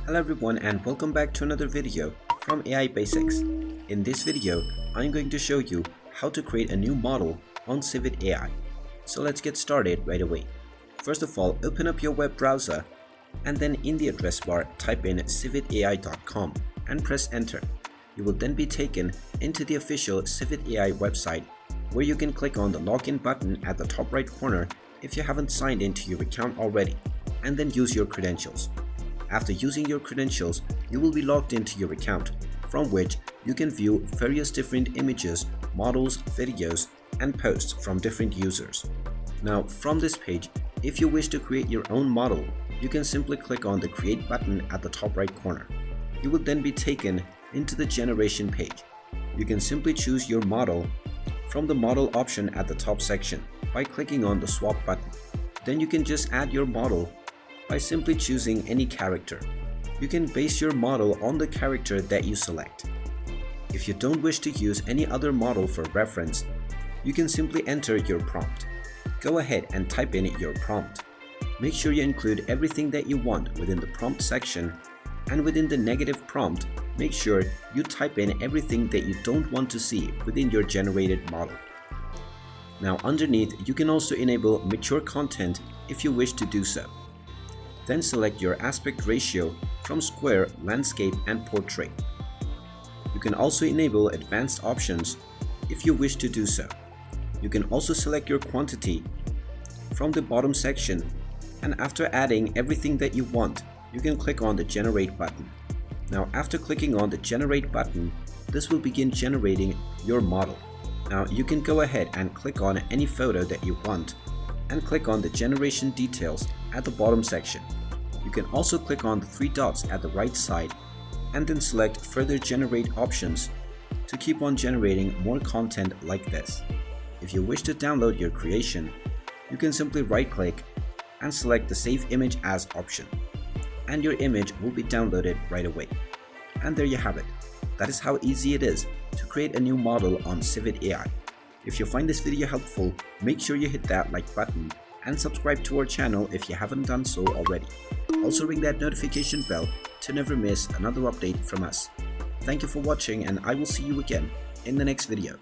Hello everyone and welcome back to another video from AI Basics. In this video, I'm going to show you how to create a new model on CIVIT AI. So let's get started right away. First of all, open up your web browser and then in the address bar type in civitai.com and press enter. You will then be taken into the official CIVIT AI website where you can click on the login button at the top right corner if you haven't signed into your account already, and then use your credentials. After using your credentials, you will be logged into your account, from which you can view various different images, models, videos, and posts from different users. Now, from this page, if you wish to create your own model, you can simply click on the Create button at the top right corner. You will then be taken into the Generation page. You can simply choose your model from the Model option at the top section by clicking on the Swap button. Then you can just add your model by simply choosing any character. You can base your model on the character that you select. If you don't wish to use any other model for reference, you can simply enter your prompt. Go ahead and type in your prompt. Make sure you include everything that you want within the prompt section, and within the negative prompt, make sure you type in everything that you don't want to see within your generated model. Now underneath, you can also enable mature content if you wish to do so. Then select your aspect ratio from square, landscape, and portrait. You can also enable advanced options if you wish to do so. You can also select your quantity from the bottom section, and after adding everything that you want, you can click on the Generate button. Now after clicking on the Generate button, this will begin generating your model. Now you can go ahead and click on any photo that you want and click on the Generation Details at the bottom section. You can also click on the three dots at the right side and then select Further Generate options to keep on generating more content like this. If you wish to download your creation, you can simply right-click and select the Save Image As option, and your image will be downloaded right away. And there you have it. That is how easy it is to create a new model on CIVIT AI. If you find this video helpful, make sure you hit that like button and subscribe to our channel if you haven't done so already. Also ring that notification bell to never miss another update from us. Thank you for watching, and I will see you again in the next video.